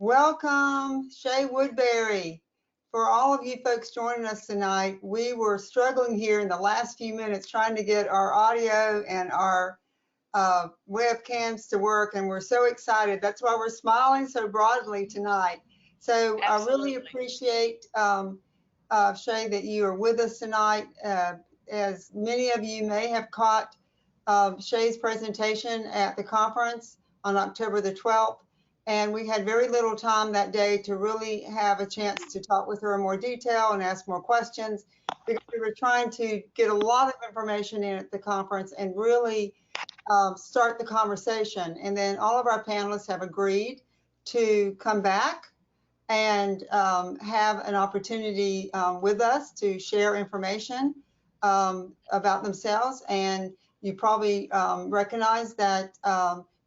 Welcome, Shai Woodbury. For all of you folks joining us tonight, we were struggling here in the last few minutes trying to get our audio and our webcams to work, and we're so excited. That's why we're smiling so broadly tonight. So I really appreciate, Shai, that you are with us tonight. As many of you may have caught Shai's presentation at the conference on October the 12th. And we had very little time that day to really have a chance to talk with her in more detail and ask more questions, because we were trying to get a lot of information in at the conference and really start the conversation. And then all of our panelists have agreed to come back and have an opportunity with us to share information about themselves. And you probably recognize that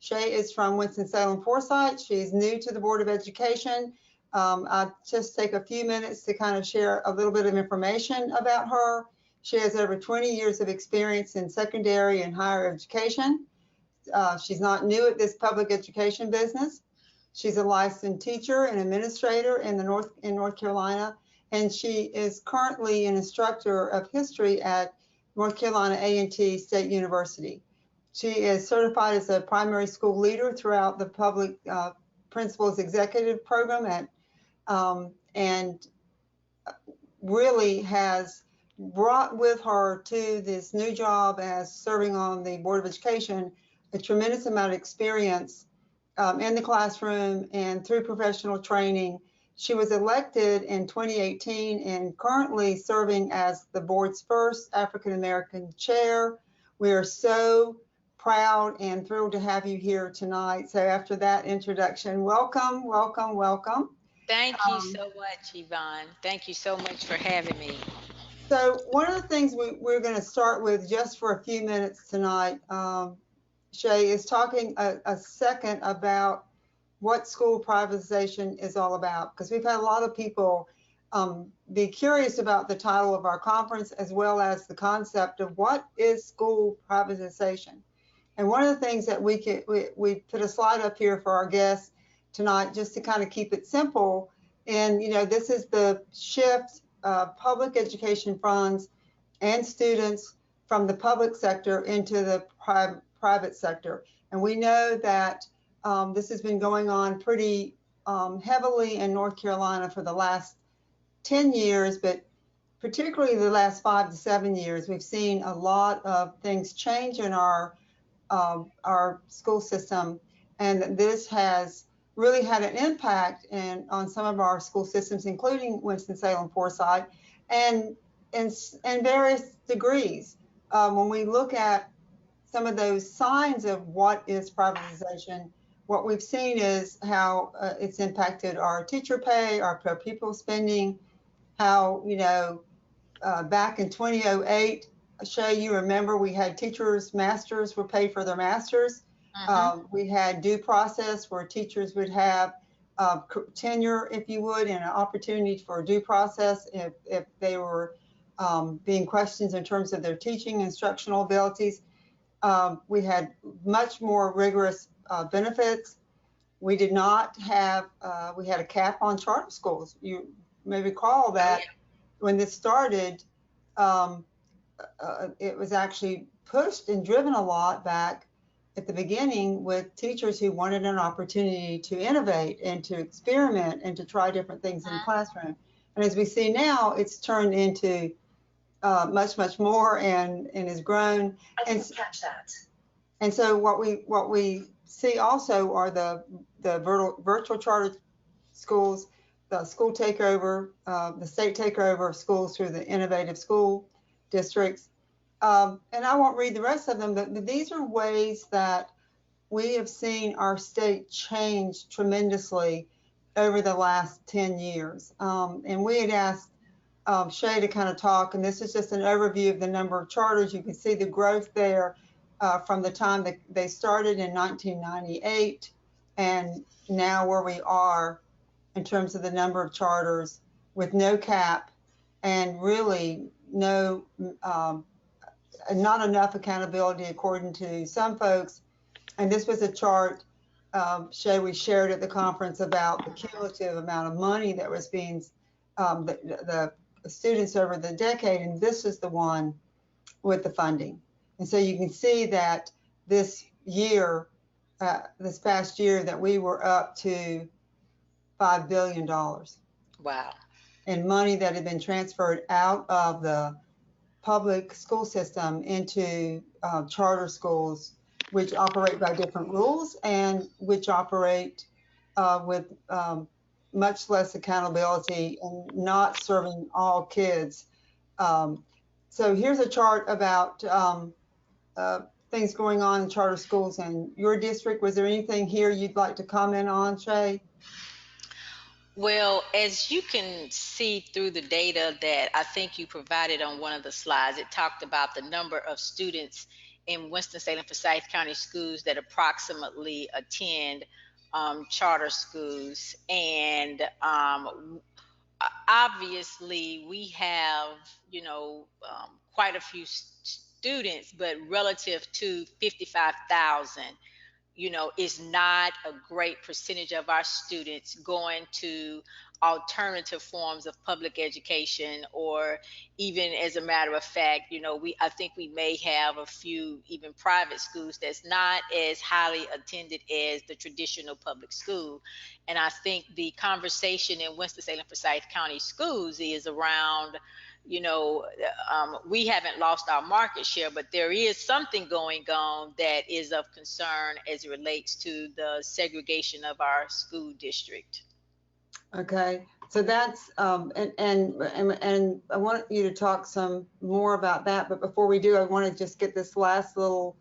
Shai is from Winston-Salem, Forsyth. She's new to the Board of Education. I'll just take a few minutes to kind of share a little bit of information about her. She has over 20 years of experience in secondary and higher education. She's not new at this public education business. She's a licensed teacher and administrator in North Carolina, and she is currently an instructor of history at North Carolina A&T State University. She is certified as a primary school leader throughout the public principals executive program and really has brought with her to this new job as serving on the Board of Education a tremendous amount of experience in the classroom and through professional training. She was elected in 2018 and currently serving as the board's first African-American chair. We are so proud and thrilled to have you here tonight. So after that introduction, welcome, welcome, welcome. Thank you so much, Yvonne. Thank you so much for having me. So one of the things we're going to start with just for a few minutes tonight, Shai, is talking a second about what school privatization is all about, because we've had a lot of people be curious about the title of our conference, as well as the concept of what is school privatization. And one of the things that we put a slide up here for our guests tonight, just to kind of keep it simple. And, you know, this is the shift of public education funds and students from the public sector into the private sector. And we know that this has been going on pretty heavily in North Carolina for the last 10 years, but particularly the last 5 to 7 years, we've seen a lot of things change in our school system, and this has really had an impact on some of our school systems, including Winston-Salem, Forsyth, and in various degrees. When we look at some of those signs of what is privatization, what we've seen is how it's impacted our teacher pay, our per pupil spending, how, you know, back in 2008, Shai, you remember we had masters were paid for their masters. We had due process where teachers would have tenure, if you would, and an opportunity for due process if they were being questioned in terms of their teaching instructional abilities. We had much more rigorous benefits. We did not have, we had a cap on charter schools. You may recall that when this started, it was actually pushed and driven a lot back at the beginning with teachers who wanted an opportunity to innovate and to experiment and to try different things in the classroom. And as we see now, it's turned into much, much more and has grown. I didn't catch that. And so what we see also are the virtual charter schools, the school takeover, the state takeover of schools through the innovative school districts. And I won't read the rest of them, but these are ways that we have seen our state change tremendously over the last 10 years. And we had asked Shai to kind of talk, and this is just an overview of the number of charters. You can see the growth there from the time that they started in 1998 and now where we are in terms of the number of charters with no cap and really no, not enough accountability according to some folks. And this was a chart Shay, we shared at the conference about the cumulative amount of money that was being, the students over the decade, and this is the one with the funding. And so you can see that this year, this past year, that we were up to $5 billion. Wow. And money that had been transferred out of the public school system into charter schools, which operate by different rules and which operate with much less accountability and not serving all kids. So here's a chart about things going on in charter schools in your district. Was there anything here you'd like to comment on, Shay? Well, as you can see through the data that I think you provided on one of the slides, it talked about the number of students in Winston-Salem, Forsyth County Schools that approximately attend charter schools. And obviously we have, quite a few students, but relative to 55,000, is not a great percentage of our students going to alternative forms of public education, or even, as a matter of fact, I think we may have a few even private schools that's not as highly attended as the traditional public school. And I think the conversation in Winston-Salem Forsyth County Schools is around, we haven't lost our market share, but there is something going on that is of concern as it relates to the segregation of our school district. Okay, so that's and I want you to talk some more about that. But before we do, I want to just get this last little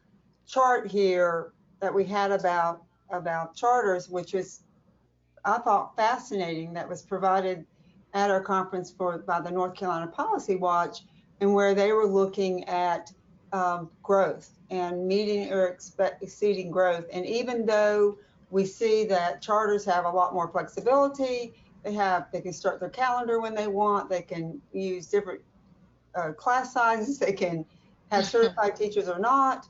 chart here that we had about charters, which was, I thought, fascinating, that was provided at our conference by the North Carolina Policy Watch, and where they were looking at growth and meeting or exceeding growth. And even though we see that charters have a lot more flexibility, they can start their calendar when they want, they can use different class sizes, they can have certified teachers or not.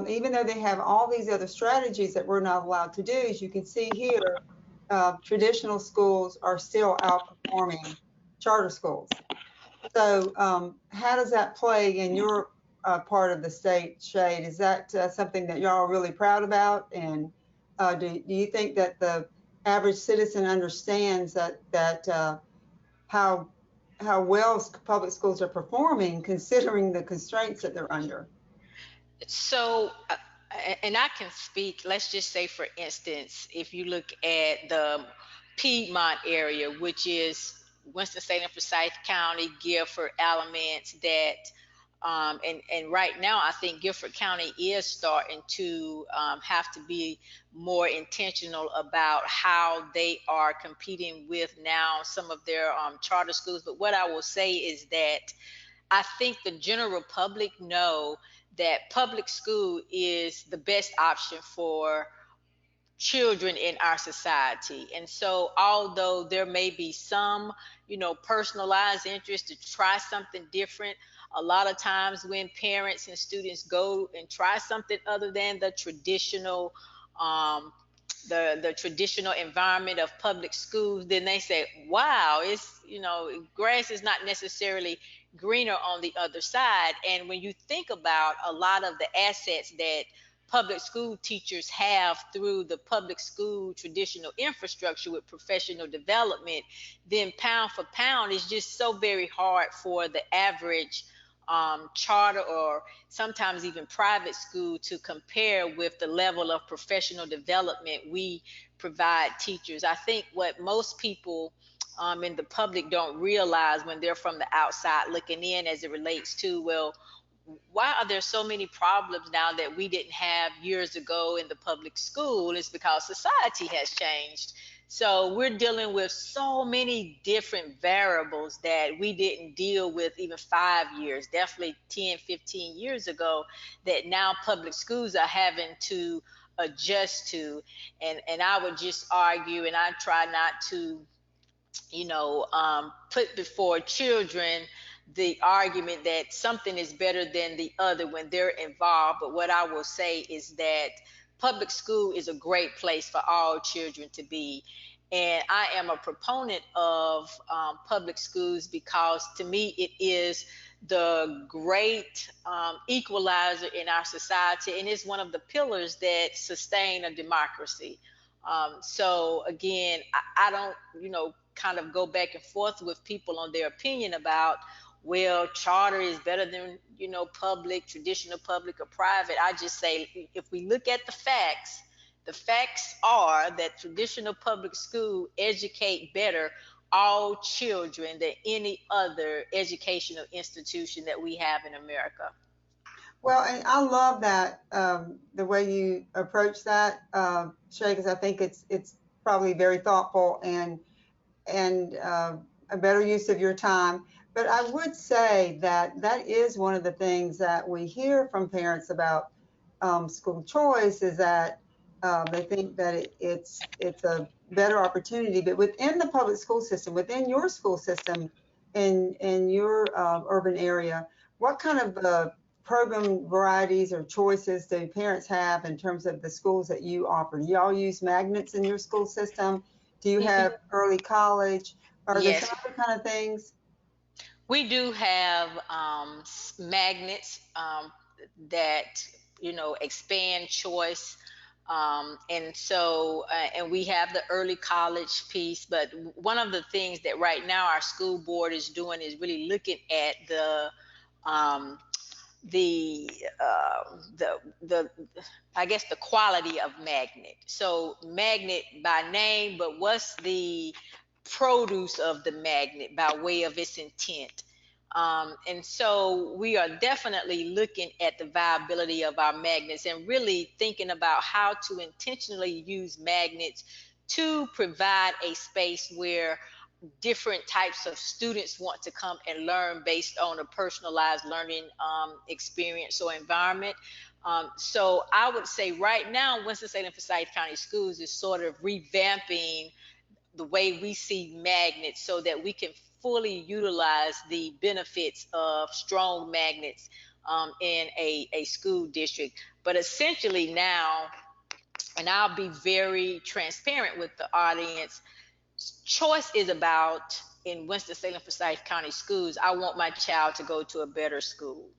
Even though they have all these other strategies that we're not allowed to do, as you can see here, traditional schools are still outperforming charter schools. So how does that play in your part of the state, Shade? Is that something that y'all are really proud about? And do you think that the average citizen understands that how well public schools are performing, considering the constraints that they're under? So, and I can speak, let's just say, for instance, if you look at the Piedmont area, which is Winston-Salem, Forsyth County, Guilford, Alamance, that, and right now I think Guilford County is starting to have to be more intentional about how they are competing with now some of their charter schools. But what I will say is that I think the general public know that public school is the best option for children in our society. And so although there may be some, personalized interest to try something different, a lot of times when parents and students go and try something other than the traditional the traditional environment of public schools, then they say, wow, it's, grass is not necessarily greener on the other side. And when you think about a lot of the assets that public school teachers have through the public school traditional infrastructure with professional development, then pound for pound, it's just so very hard for the average charter or sometimes even private school to compare with the level of professional development we provide teachers. I think what most people in the public don't realize when they're from the outside looking in, as it relates to, well, why are there so many problems now that we didn't have years ago in the public school? It's because society has changed. So we're dealing with so many different variables that we didn't deal with even 5 years, definitely 10, 15 years ago, that now public schools are having to adjust to. And I would just argue, and I try not to, put before children the argument that something is better than the other when they're involved. But what I will say is that public school is a great place for all children to be. And I am a proponent of public schools because to me it is the great equalizer in our society, and it's one of the pillars that sustain a democracy. So again, I don't, kind of go back and forth with people on their opinion about, well, charter is better than, public, traditional public or private. I just say, if we look at the facts are that traditional public school educate better all children than any other educational institution that we have in America. Well, and I love that the way you approach that, Shay, because I think it's probably very thoughtful and a better use of your time. But I would say that that is one of the things that we hear from parents about school choice is that they think that it's a better opportunity. But within the public school system, within your school system, in your urban area, what kind of program varieties or choices do parents have in terms of the schools that you offer? Do y'all use magnets in your school system? Do you have early college? Are there some Yes, other kind of things? we do have magnets that expand choice, and we have the early college piece. But one of the things that right now our school board is doing is really looking at um, the the I guess the quality of magnet. So magnet by name, but what's the produce of the magnet by way of its intent? And so we are definitely looking at the viability of our magnets and really thinking about how to intentionally use magnets to provide a space where different types of students want to come and learn based on a personalized learning experience or environment. So I would say right now, Winston-Salem Forsyth County Schools is sort of revamping the way we see magnets so that we can fully utilize the benefits of strong magnets in a school district. But essentially now, and I'll be very transparent with the audience, choice is about, in Winston-Salem Forsyth County Schools, I want my child to go to a better school.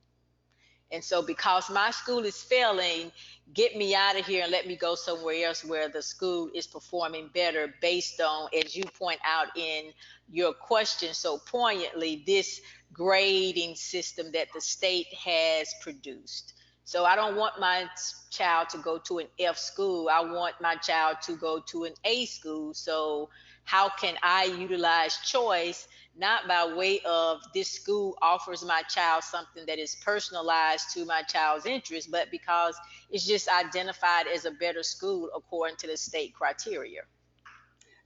And so because my school is failing, get me out of here and let me go somewhere else where the school is performing better based on, as you point out in your question so poignantly, this grading system that the state has produced. So I don't want my child to go to an F school. I want my child to go to an A school. So how can I utilize choice, not by way of this school offers my child something that is personalized to my child's interest, but because it's just identified as a better school according to the state criteria.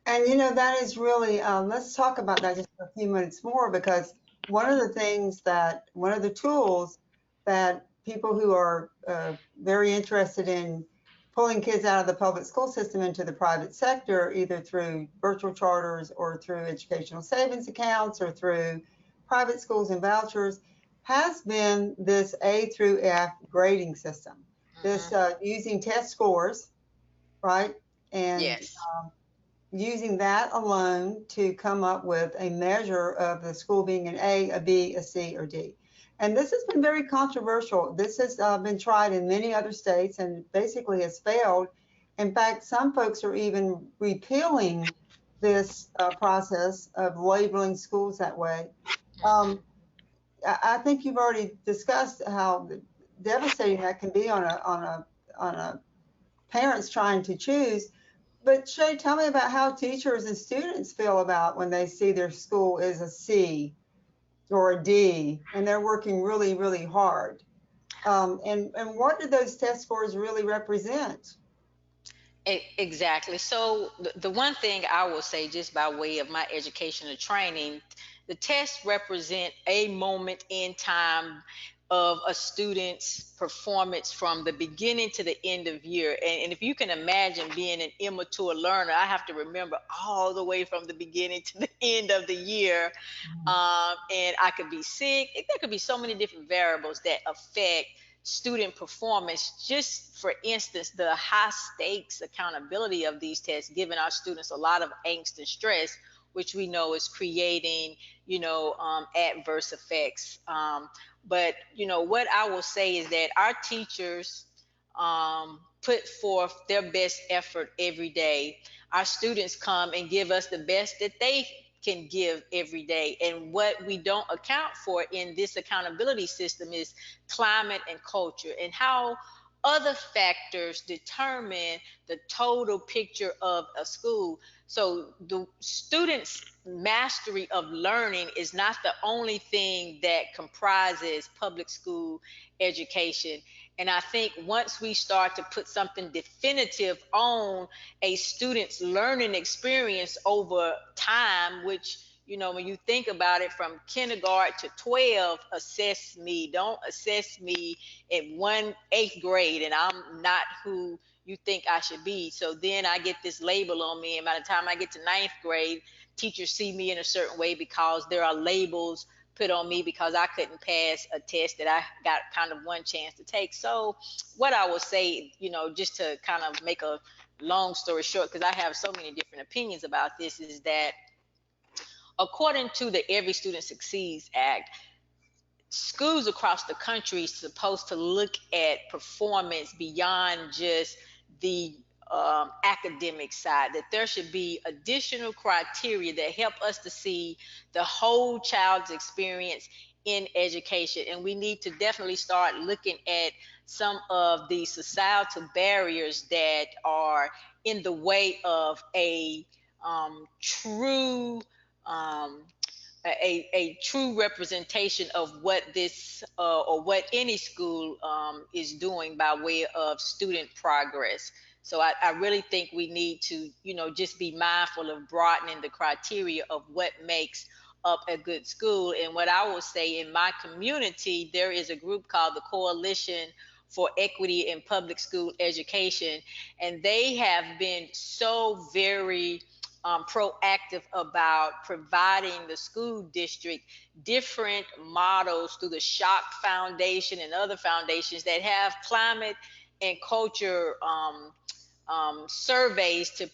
And that is really, let's talk about that just for a few minutes more, because one of the tools that people who are very interested in pulling kids out of the public school system into the private sector, either through virtual charters or through educational savings accounts or through private schools and vouchers, has been this A through F grading system. This using test scores, right? And Yes. using that alone to come up with a measure of the school being an A, a B, a C, or D. And this has been very controversial. This has been tried in many other states and basically has failed. In fact, some folks are even repealing this process of labeling schools that way. I think you've already discussed how devastating that can be on a parents trying to choose. But Shay, tell me about how teachers and students feel about when they see their school is a C or a D and they're working really, really hard. And what do those test scores really represent? Exactly. So the one thing I will say, just by way of my educational training, the tests represent a moment in time of a student's performance from the beginning to the end of year. And if you can imagine being an immature learner, I have to remember all the way from the beginning to the end of the year. And I could be sick. There could be so many different variables that affect student performance. Just for instance, the high stakes accountability of these tests, giving our students a lot of angst and stress, which we know is creating, adverse effects. But what I will say is that our teachers put forth their best effort every day. Our students come and give us the best that they can give every day. And what we don't account for in this accountability system is climate and culture, and how other factors determine the total picture of a school. So the students' mastery of learning is not the only thing that comprises public school education. And I think once we start to put something definitive on a student's learning experience over time, which, when you think about it, from kindergarten to 12, assess me. Don't assess me in 8th grade and I'm not who you think I should be. So then I get this label on me. And by the time I get to 9th grade, teachers see me in a certain way because there are labels put on me because I couldn't pass a test that I got kind of one chance to take. So what I will say, just to kind of make a long story short, because I have so many different opinions about this, is that according to the Every Student Succeeds Act, schools across the country are supposed to look at performance beyond just the academic side, that there should be additional criteria that help us to see the whole child's experience in education. And we need to definitely start looking at some of the societal barriers that are in the way of a true um, a true representation of what this or what any school is doing by way of student progress. So I really think we need to, just be mindful of broadening the criteria of what makes up a good school. And what I will say, in my community, there is a group called the Coalition for Equity in Public School Education, and they have been so very proactive about providing the school district different models through the Shock Foundation and other foundations that have climate and culture surveys to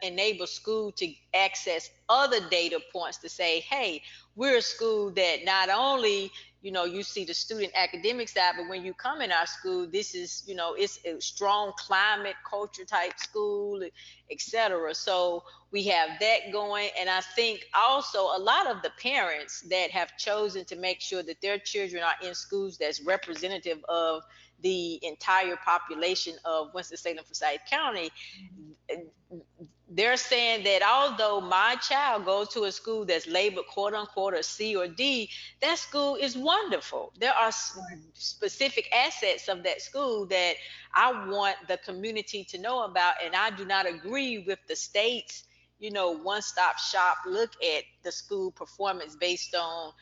enable school to access other data points to say, hey, we're a school that not only, you see the student academic side, but when you come in our school, this is, it's a strong climate culture type school, etc. So we have that going. And I think also a lot of the parents that have chosen to make sure that their children are in schools that's representative of the entire population of Winston-Salem, Forsyth County, they're saying that although my child goes to a school that's labeled quote unquote a C or D, that school is wonderful. There are specific assets of that school that I want the community to know about. And I do not agree with the state's, one-stop shop look at the school performance based on,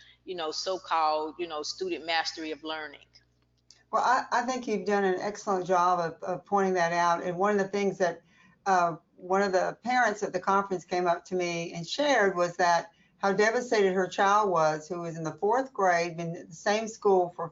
so-called, student mastery of learning. Well, I think you've done an excellent job of pointing that out. And one of the things that one of the parents at the conference came up to me and shared was that how devastated her child was, who was in the 4th grade, been at the same school for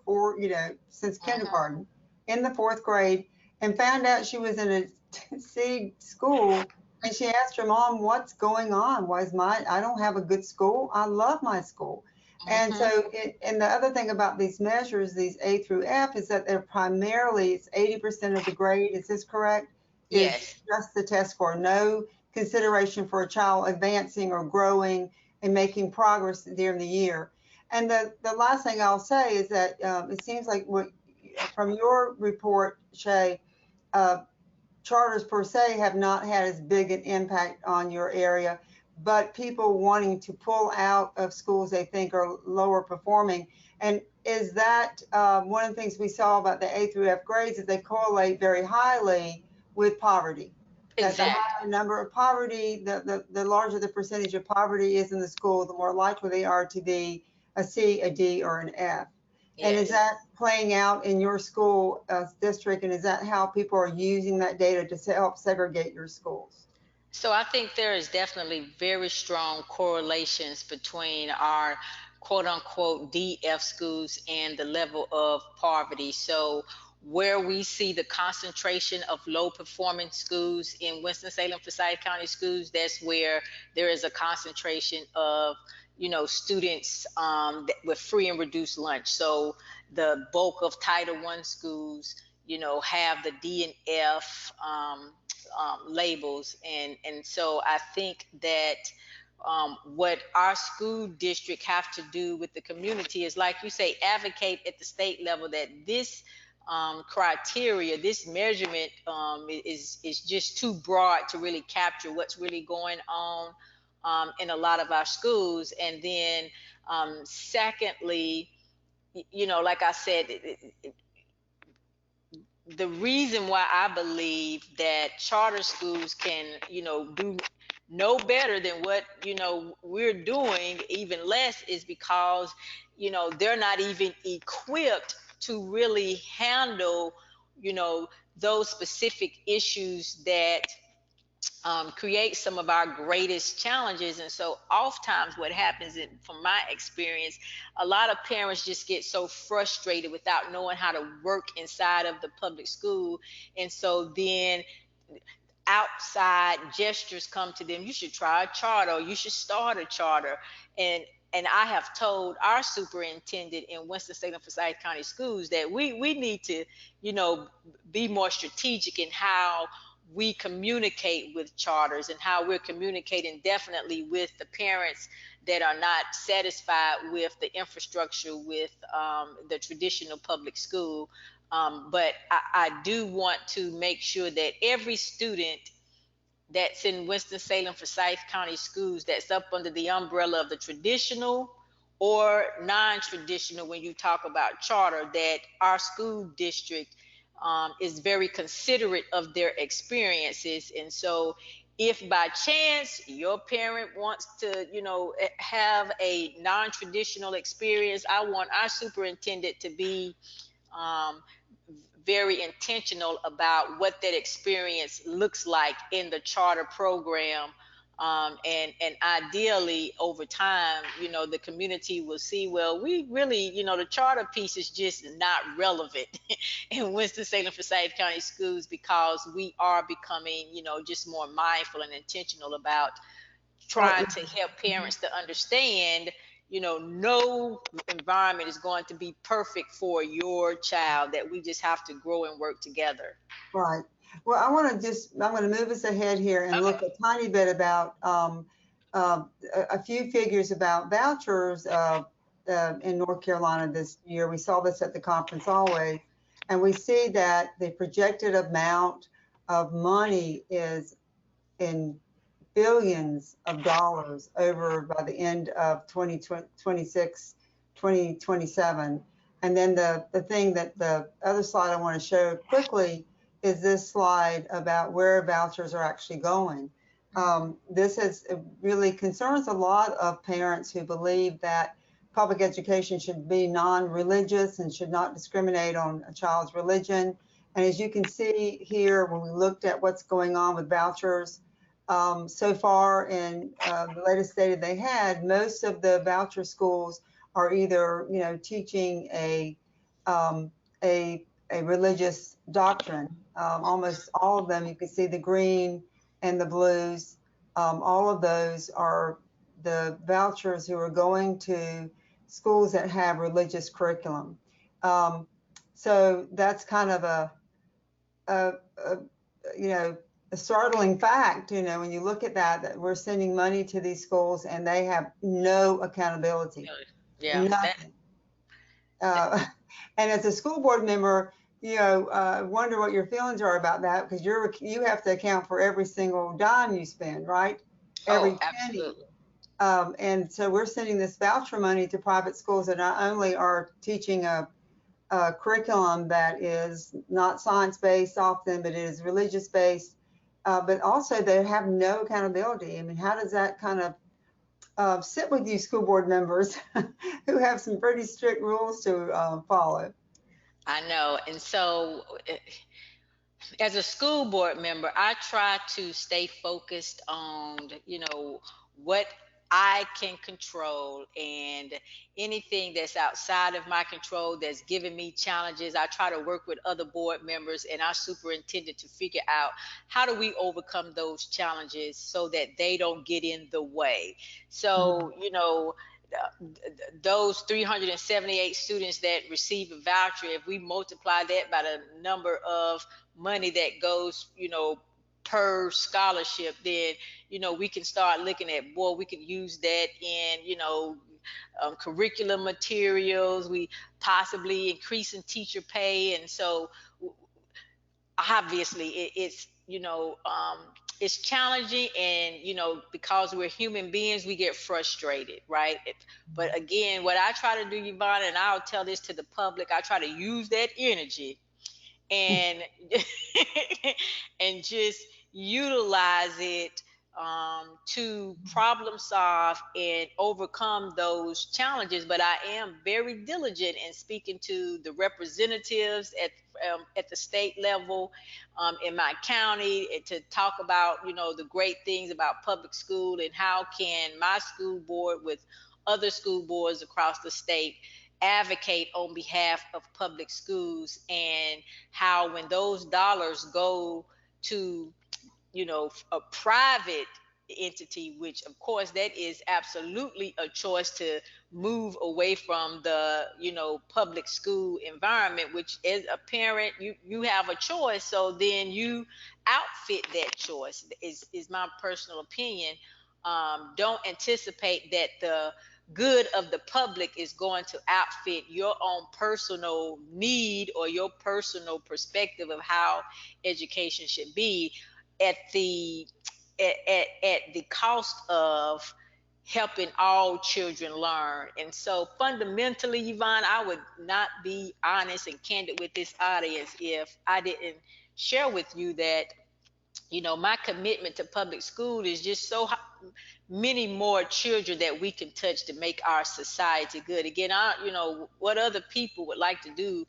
since kindergarten, in the 4th grade, and found out she was in a C school. And she asked her mom, what's going on? Why is I don't have a good school. I love my school. And so, and the other thing about these measures, these A through F, is that they're primarily, it's 80% of the grade. Is this correct? Yes. Is just the test score. No consideration for a child advancing or growing and making progress during the year. And the last thing I'll say is that it seems like from your report, Shai, charters per se have not had as big an impact on your area, but people wanting to pull out of schools they think are lower performing. And is that one of the things we saw about the A through F grades, is they correlate very highly with poverty. Exactly. That the higher number of poverty, the larger the percentage of poverty is in the school, the more likely they are to be a C, a D, or an F. Yes. And is that playing out in your school district? And is that how people are using that data to help segregate your schools? So I think there is definitely very strong correlations between our quote unquote DF schools and the level of poverty. So where we see the concentration of low performing schools in Winston-Salem, Forsyth County schools, that's where there is a concentration of, students with free and reduced lunch. So the bulk of Title I schools, have the D and F labels. And so I think that what our school district have to do with the community is, like you say, advocate at the state level that this criteria, this measurement is just too broad to really capture what's really going on in a lot of our schools. And then secondly, like I said, the reason why I believe that charter schools can, do no better than what, we're doing, even less, is because, they're not even equipped to really handle, those specific issues that create some of our greatest challenges. And so oftentimes what happens from my experience, a lot of parents just get so frustrated without knowing how to work inside of the public school. And so then outside gestures come to them. You should try a charter, or you should start a charter. And I have told our superintendent in Winston-Salem, Forsyth County Schools that we need to, be more strategic in how we communicate with charters, and how we're communicating definitely with the parents that are not satisfied with the infrastructure with the traditional public school. But I do want to make sure that every student that's in Winston-Salem, Forsyth County Schools, that's up under the umbrella of the traditional or non-traditional, when you talk about charter, that our school district is very considerate of their experiences. And so if by chance your parent wants to, have a non-traditional experience, I want our superintendent to be very intentional about what that experience looks like in the charter program. And ideally over time, the community will see, well, we really, the charter piece is just not relevant in Winston-Salem, Forsyth County Schools, because we are becoming, just more mindful and intentional about trying to help parents to understand, no environment is going to be perfect for your child, that we just have to grow and work together. Right. Well, I'm going to move us ahead here and look a tiny bit about a few figures about vouchers in North Carolina this year. We saw this at the conference always, and we see that the projected amount of money is in billions of dollars over by the end of 2026, 2027. And then the thing that the other slide I want to show quickly is this slide about where vouchers are actually going. This really concerns a lot of parents who believe that public education should be non-religious and should not discriminate on a child's religion. And as you can see here, when we looked at what's going on with vouchers, so far in the latest data they had, most of the voucher schools are either, teaching a religious doctrine. Almost all of them, you can see the green and the blues. All of those are the vouchers who are going to schools that have religious curriculum. So that's kind of a startling fact, when you look at that we're sending money to these schools and they have no accountability. Yeah. Nothing. And as a school board member, wonder what your feelings are about that, because you have to account for every single dime you spend, right? Every penny. Absolutely. And so we're sending this voucher money to private schools that not only are teaching a curriculum that is not science-based often, but it is religious-based, but also they have no accountability. I mean, how does that kind of sit with you school board members who have some pretty strict rules to follow? I know. And so as a school board member, I try to stay focused on, what I can control, and anything that's outside of my control that's giving me challenges, I try to work with other board members and our superintendent to figure out how do we overcome those challenges so that they don't get in the way. So, those 378 students that receive a voucher, if we multiply that by the number of money that goes, per scholarship, then we can start looking at, boy, we could use that in curriculum materials, we possibly increasing teacher pay. And so obviously it's challenging, and because we're human beings, we get frustrated, right? But again, what I try to do, Yvonne, and I'll tell this to the public, I try to use that energy and and just utilize it to problem solve and overcome those challenges. But I am very diligent in speaking to the representatives at the state level, in my county, and to talk about the great things about public school and how can my school board with other school boards across the state advocate on behalf of public schools, and how when those dollars go to a private entity, which of course that is absolutely a choice to move away from the public school environment, which as a parent you have a choice, so then you outfit that choice, is my personal opinion. Don't anticipate that the good of the public is going to outfit your own personal need or your personal perspective of how education should be, at the at the cost of helping all children learn. And so fundamentally, Yvonne, I would not be honest and candid with this audience if I didn't share with you that my commitment to public school is just so many more children that we can touch to make our society good. Again, what other people would like to do,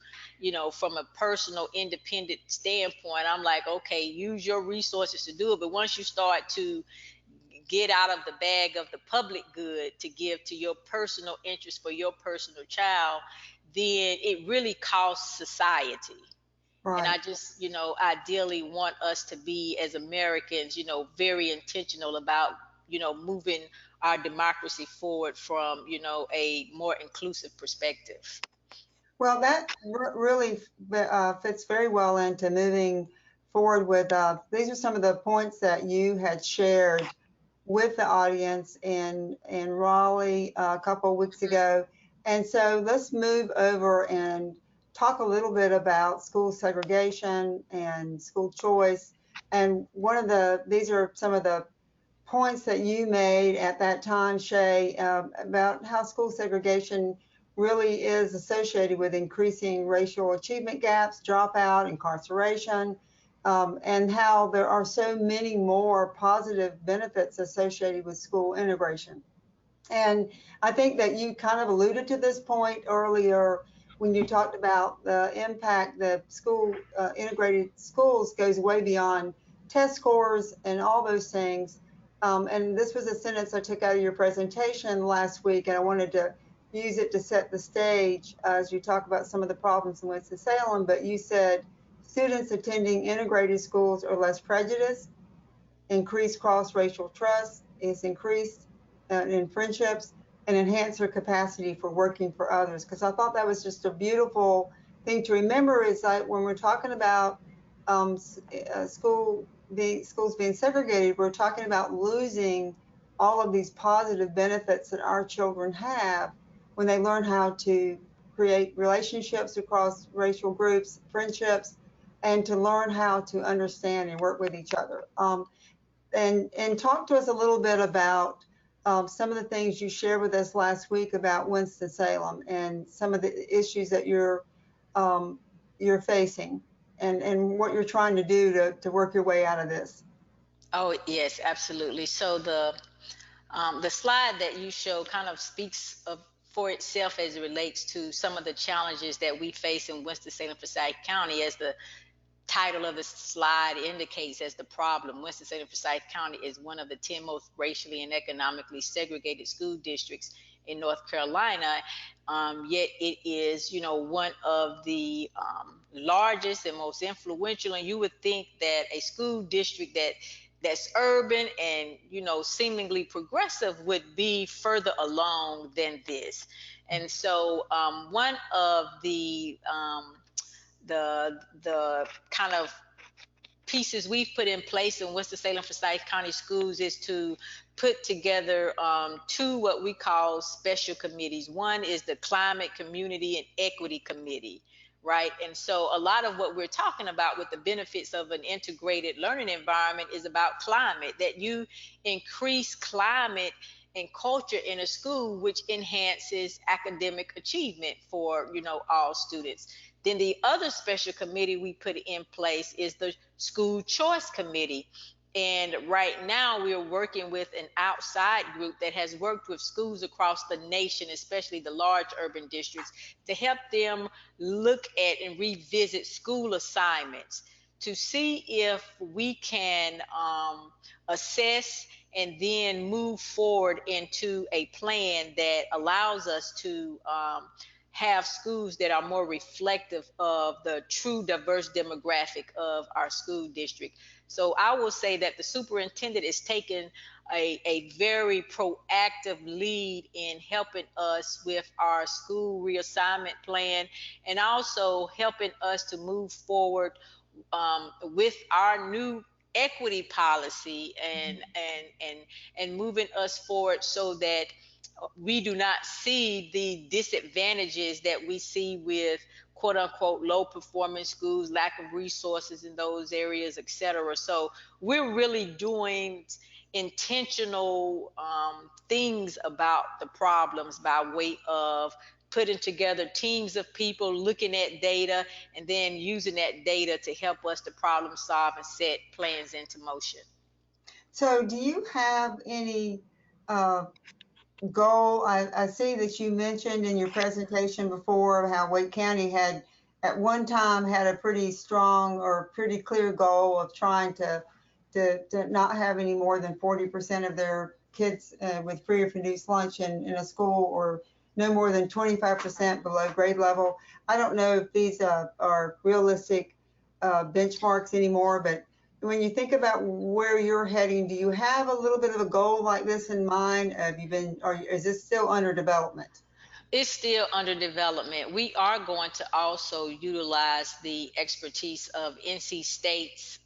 from a personal independent standpoint, I'm like, okay, use your resources to do it. But once you start to get out of the bag of the public good to give to your personal interest for your personal child, then it really costs society. Right. And I just, ideally want us to be, as Americans, very intentional about, moving our democracy forward from, a more inclusive perspective. Well, that really fits very well into moving forward with, these are some of the points that you had shared with the audience in Raleigh a couple of weeks ago. And so let's move over and talk a little bit about school segregation and school choice. And these are some of the points that you made at that time, Shai, about how school segregation really is associated with increasing racial achievement gaps, dropout, incarceration, and how there are so many more positive benefits associated with school integration. And I think that you kind of alluded to this point earlier when you talked about the impact that integrated schools goes way beyond test scores and all those things. And this was a sentence I took out of your presentation last week, and I wanted to use it to set the stage as you talk about some of the problems in Winston-Salem. But you said students attending integrated schools are less prejudiced, increased cross-racial trust is increased in friendships, and enhance their capacity for working for others. Because I thought that was just a beautiful thing to remember, is that when we're talking about schools being segregated, we're talking about losing all of these positive benefits that our children have when they learn how to create relationships across racial groups, friendships, and to learn how to understand and work with each other. And talk to us a little bit about some of the things you shared with us last week about Winston-Salem and some of the issues that you're facing, and what you're trying to do to work your way out of this. Oh, yes, absolutely. So the slide that you show kind of speaks for itself as it relates to some of the challenges that we face in Winston-Salem, Forsyth County, as the title of the slide indicates as the problem, Winston-Salem Forsyth County is one of the 10 most racially and economically segregated school districts in North Carolina. Yet it is, one of the largest and most influential. And you would think that a school district that's urban and seemingly progressive would be further along than this. And so one of the kind of pieces we've put in place in Winston-Salem Forsyth County Schools is to put together two what we call special committees. One is the Climate, Community, and Equity Committee, right? And so a lot of what we're talking about with the benefits of an integrated learning environment is about climate, that you increase climate and culture in a school, which enhances academic achievement for all students. Then the other special committee we put in place is the School Choice Committee. And right now we are working with an outside group that has worked with schools across the nation, especially the large urban districts, to help them look at and revisit school assignments to see if we can assess and then move forward into a plan that allows us to have schools that are more reflective of the true diverse demographic of our school district. So I will say that the superintendent is taking a very proactive lead in helping us with our school reassignment plan, and also helping us to move forward with our new equity policy and moving us forward so that we do not see the disadvantages that we see with quote unquote low performing schools, lack of resources in those areas, et cetera. So we're really doing intentional things about the problems by way of putting together teams of people, looking at data, and then using that data to help us to problem solve and set plans into motion. So do you have any goal? I see that you mentioned in your presentation before how Wake County had at one time had a pretty strong or pretty clear goal of trying to not have any more than 40% of their kids with free or reduced lunch in a school, or no more than 25% below grade level. I don't know if these are realistic benchmarks anymore, but when you think about where you're heading, do you have a little bit of a goal like this in mind? Have you been, or is this still under development? It's still under development. We are going to also utilize the expertise of NC State's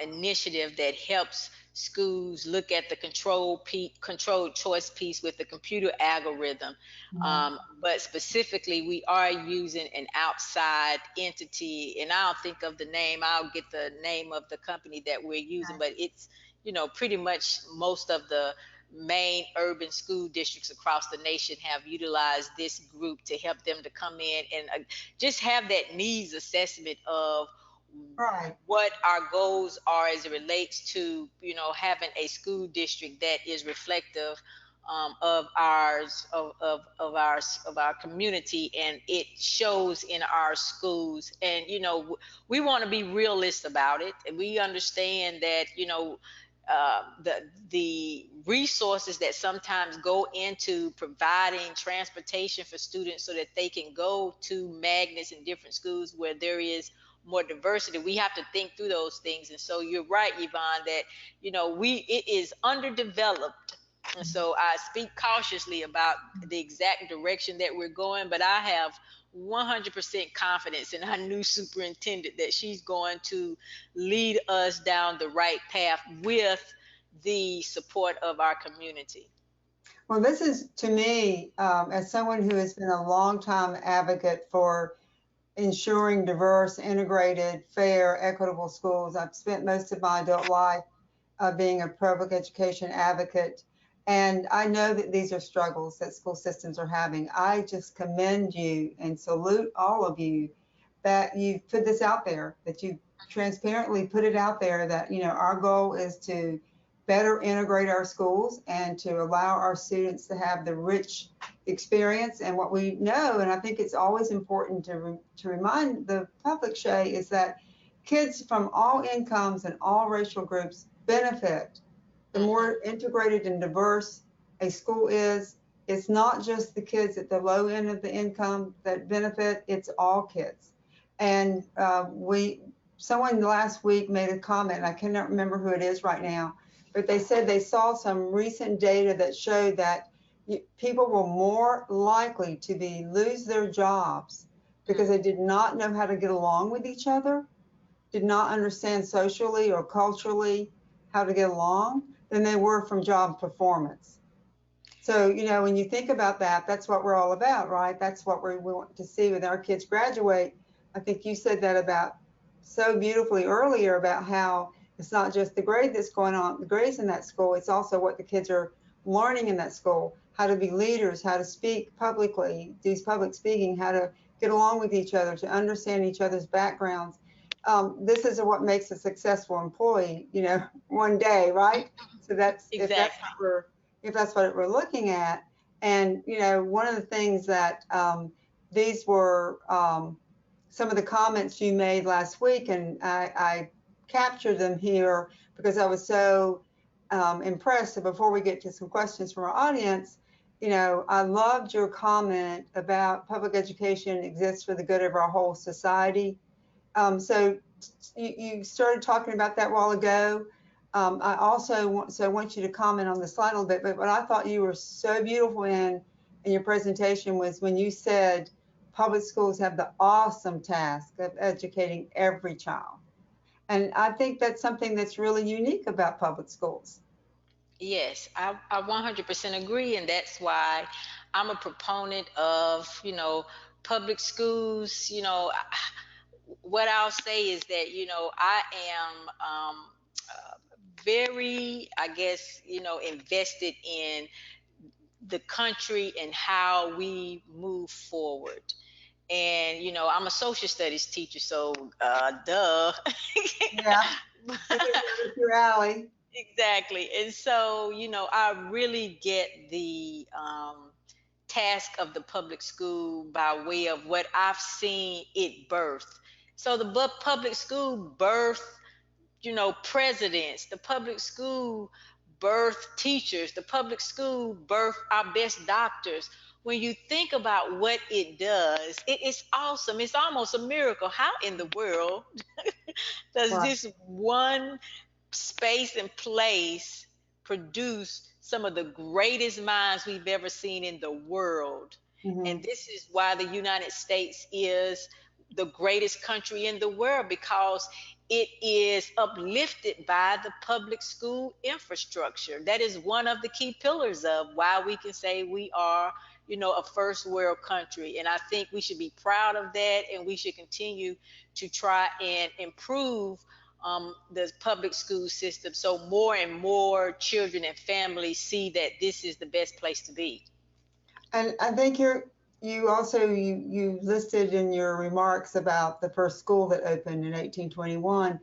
initiative that helps schools look at the controlled choice piece with the computer algorithm. But specifically, we are using an outside entity, and I'll think of the name. I'll get the name of the company that we're using, but it's, pretty much most of the main urban school districts across the nation have utilized this group to help them to come in and just have that needs assessment of what our goals are as it relates to, having a school district that is reflective of our community, and it shows in our schools. And we want to be realist about it, and we understand that the resources that sometimes go into providing transportation for students so that they can go to magnets in different schools where there is more diversity, we have to think through those things. And so you're right, Yvonne, that it is underdeveloped. And so I speak cautiously about the exact direction that we're going, but I have 100% confidence in our new superintendent that she's going to lead us down the right path with the support of our community. Well, this is, to me, as someone who has been a long-time advocate for ensuring diverse, integrated, fair, equitable schools. I've spent most of my adult life being a public education advocate, and I know that these are struggles that school systems are having. I just commend you and salute all of you that you've put this out there, that you transparently put it out there, that our goal is to better integrate our schools and to allow our students to have the rich experience and what we know. And I think it's always important to remind the public, Shay, is that kids from all incomes and all racial groups benefit. The more integrated and diverse a school is, it's not just the kids at the low end of the income that benefit, it's all kids. And someone last week made a comment, I cannot remember who it is right now, but they said they saw some recent data that showed that people were more likely to lose their jobs because they did not know how to get along with each other, did not understand socially or culturally how to get along, than they were from job performance. So, you know, when you think about that, that's what we're all about, right? That's what we want to see when our kids graduate. I think you said that about so beautifully earlier about how it's not just the grade that's going on, the grades in that school, it's also what the kids are learning in that school, how to be leaders, how to speak publicly, do public speaking, how to get along with each other, to understand each other's backgrounds. This is what makes a successful employee, you know, one day, right? So that's Exactly. if that's what we're looking at. And, you know, one of the things that these were some of the comments you made last week, and I captured them here because I was so impressed. So before we get to some questions from our audience, you know, I loved your comment about public education exists for the good of our whole society. So you started talking about that a while ago. I also want you to comment on this slide a little bit, but what I thought you were so beautiful in your presentation was when you said public schools have the awesome task of educating every child. And I think that's something that's really unique about public schools. Yes, I 100% agree, and that's why I'm a proponent of, public schools. What I'll say is that, I am very, I guess, invested in the country and how we move forward. And, I'm a social studies teacher, so duh. Yeah, it's your alley. Exactly. And so, I really get the task of the public school by way of what I've seen it birth. So the public school birth, presidents, the public school birth teachers, the public school birth our best doctors. When you think about what it does, it's awesome. It's almost a miracle. How in the world does Right. this one space and place produce some of the greatest minds we've ever seen in the world? Mm-hmm. And this is why the United States is the greatest country in the world, because it is uplifted by the public school infrastructure. That is one of the key pillars of why we can say we are, a first world country. And I think we should be proud of that, and we should continue to try and improve the public school system so more and more children and families see that this is the best place to be. And I think you listed in your remarks about the first school that opened in 1821.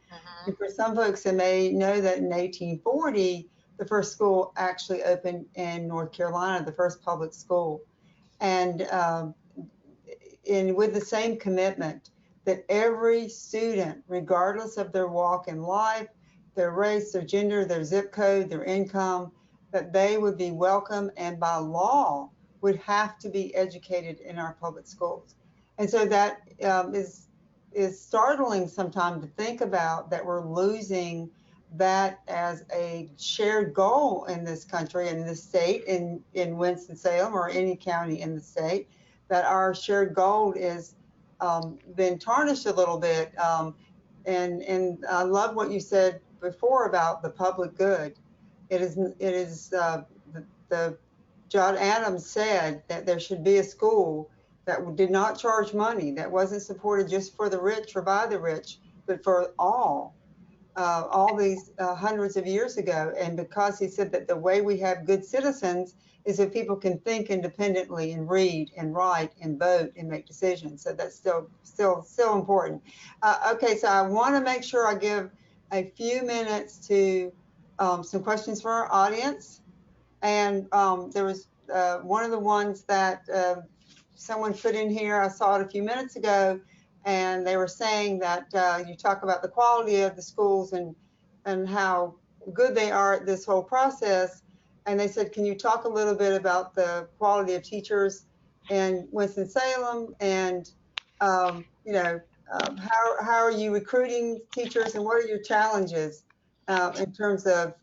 And for some folks, they may know that in 1840, the first school actually opened in North Carolina, the first public school. And with the same commitment that every student, regardless of their walk in life, their race, their gender, their zip code, their income, that they would be welcome and by law would have to be educated in our public schools. And so that is startling sometimes to think about, that we're losing that as a shared goal in this country, in this state, in Winston-Salem or any county in the state, that our shared goal is been tarnished a little bit. And I love what you said before about the public good. It is the John Adams said that there should be a school that did not charge money, that wasn't supported just for the rich or by the rich, but for all these hundreds of years ago. And because he said that the way we have good citizens is if people can think independently and read and write and vote and make decisions. So that's still important. Okay, so I want to make sure I give a few minutes to some questions for our audience. And there was one of the ones that someone put in here. I saw it a few minutes ago, and they were saying that you talk about the quality of the schools and how good they are at this whole process. And they said, can you talk a little bit about the quality of teachers in Winston-Salem, and you know, how are you recruiting teachers, and what are your challenges in terms of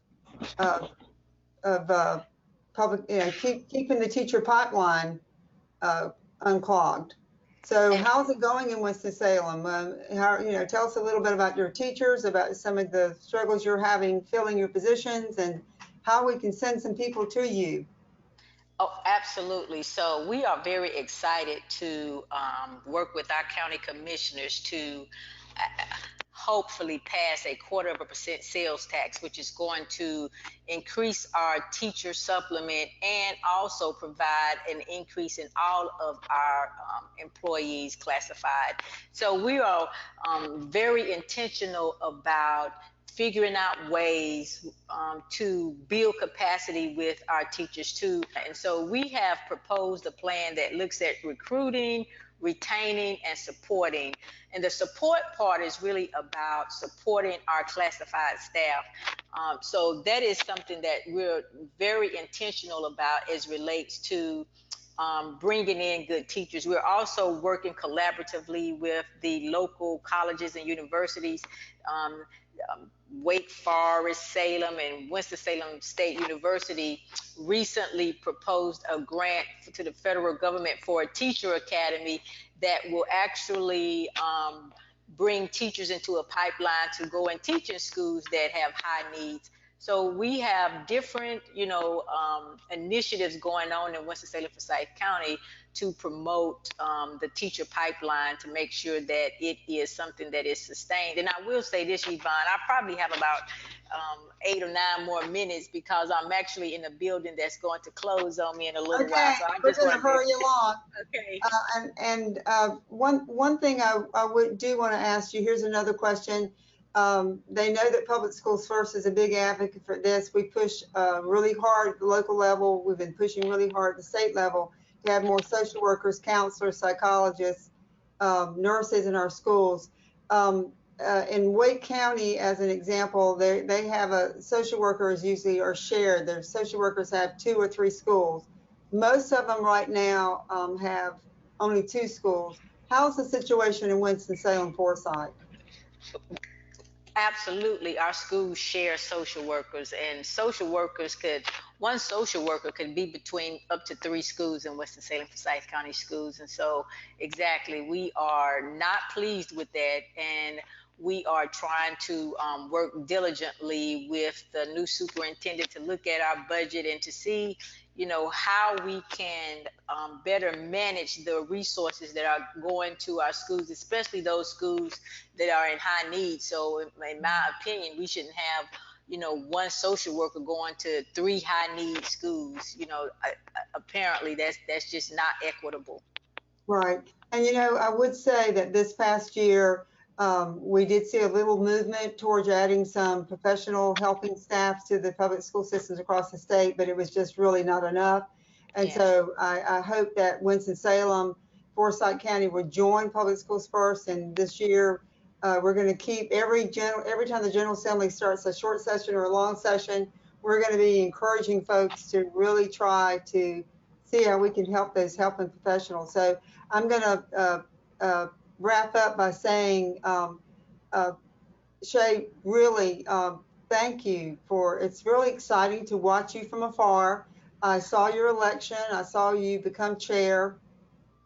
public, you know, keeping the teacher pipeline unclogged. So how's it going in Winston-Salem? How, you know, tell us a little bit about your teachers, about some of the struggles you're having filling your positions, and how we can send some people to you. Oh, absolutely. So we are very excited to work with our county commissioners to hopefully pass a 1/4% sales tax, which is going to increase our teacher supplement and also provide an increase in all of our employees classified. So we are very intentional about figuring out ways to build capacity with our teachers too. And so we have proposed a plan that looks at recruiting, retaining, and supporting. And the support part is really about supporting our classified staff. So that is something that we're very intentional about as relates to bringing in good teachers. We're also working collaboratively with the local colleges and universities. Wake Forest, Salem, and Winston-Salem State University recently proposed a grant to the federal government for a teacher academy that will actually bring teachers into a pipeline to go and teach in schools that have high needs. So we have different, you know, initiatives going on in Winston-Salem, Forsyth County to promote the teacher pipeline to make sure that it is something that is sustained. And I will say this, Yvonne, I probably have about 8 or 9 more minutes because I'm actually in a building that's going to close on me in a little while. So We're going to hurry along. Okay. One thing I do want to ask you, here's another question. They know that Public Schools First is a big advocate for this. We push really hard at the local level. We've been pushing really hard at the state level to have more social workers, counselors, psychologists, nurses in our schools. In Wake County, as an example, they have a social workers usually are shared. Their social workers have 2 or 3 schools. Most of them right now have only 2 schools. How's the situation in Winston-Salem, Forsyth? Absolutely. Our schools share social workers, and one social worker could be between up to 3 schools in Winston-Salem, Forsyth County Schools. And so, exactly, we are not pleased with that. And we are trying to work diligently with the new superintendent to look at our budget and to see, you know, how we can better manage the resources that are going to our schools, especially those schools that are in high need. So in my opinion, we shouldn't have, you know, 1 social worker going to 3 high need schools. You know, apparently that's just not equitable. Right. And, you know, I would say that this past year, we did see a little movement towards adding some professional helping staff to the public school systems across the state, but it was just really not enough. And so I hope that Winston-Salem, Forsyth County would join Public Schools First. And this year, we're going to keep every time the General Assembly starts a short session or a long session, we're going to be encouraging folks to really try to see how we can help those helping professionals. So I'm going to wrap up by saying, Shai, really, thank you it's really exciting to watch you from afar. I saw your election. I saw you become chair.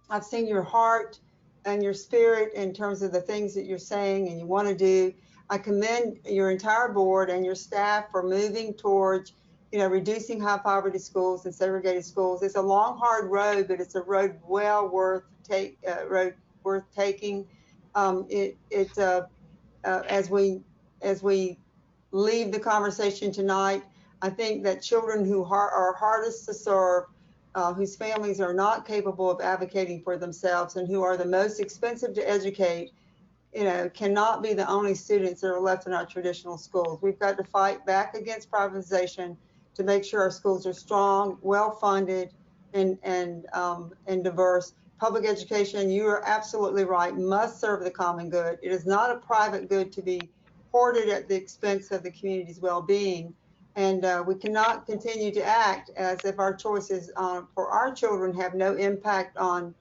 I've seen your heart and your spirit in terms of the things that you're saying and you want to do. I commend your entire board and your staff for moving towards, you know, reducing high poverty schools and segregated schools. It's a long, hard road, but it's a road well worth taking. As we leave the conversation tonight, I think that children who are hardest to serve, whose families are not capable of advocating for themselves and who are the most expensive to educate, you know, cannot be the only students that are left in our traditional schools. We've got to fight back against privatization to make sure our schools are strong, well-funded, and diverse. Public education, you are absolutely right, must serve the common good. It is not a private good to be hoarded at the expense of the community's well-being. And we cannot continue to act as if our choices for our children have no impact on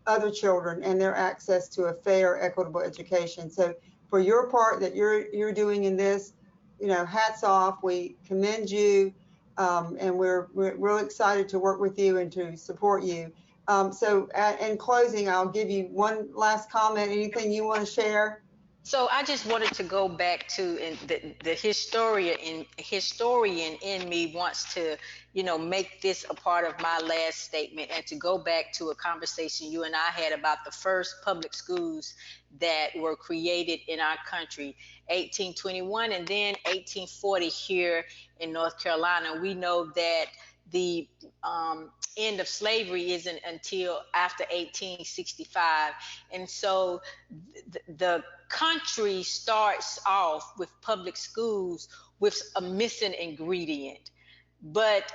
other children and their access to a fair, equitable education. So for your part that you're doing in this, you know, hats off. We commend you, and we're really excited to work with you and to support you. So in closing, I'll give you one last comment. Anything you want to share? So I just wanted to go back to the historian in me wants to, make this a part of my last statement, and to go back to a conversation you and I had about the first public schools that were created in our country, 1821 and then 1840 here in North Carolina. We know that the end of slavery isn't until after 1865, and so the country starts off with public schools with a missing ingredient. But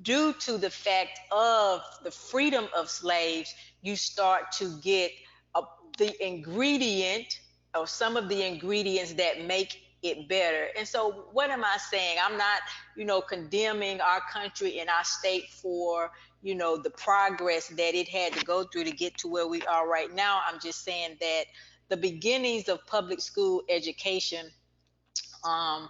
due to the fact of the freedom of slaves, you start to get the ingredient or some of the ingredients that make it better. And so what am I saying? I'm not, condemning our country and our state for, the progress that it had to go through to get to where we are right now. I'm just saying that the beginnings of public school education are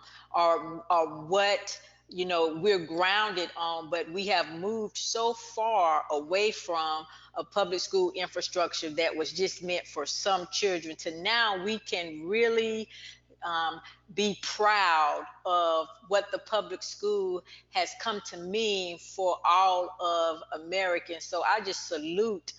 what we're grounded on, but we have moved so far away from a public school infrastructure that was just meant for some children to now we can really be proud of what the public school has come to mean for all of Americans. So I just salute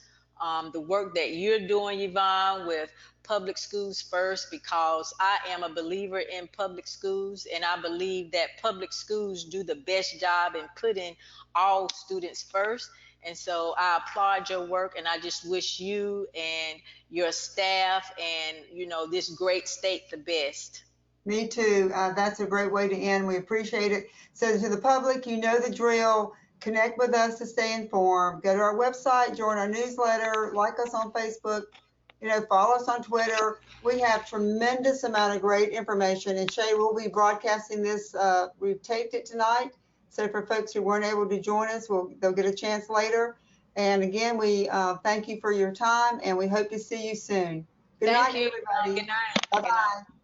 the work that you're doing, Yvonne, with public schools first, because I am a believer in public schools, and I believe that public schools do the best job in putting all students first. And so I applaud your work, and I just wish you and your staff and this great state the best. Me too. That's a great way to end. We appreciate it. So to the public, you know the drill. Connect with us to stay informed. Go to our website, join our newsletter, like us on Facebook, follow us on Twitter. We have tremendous amount of great information. And Shai, we'll be broadcasting this. We've taped it tonight. So for folks who weren't able to join us, they'll get a chance later. And again, we thank you for your time, and we hope to see you soon. Good night, everybody. Good night. Bye-bye.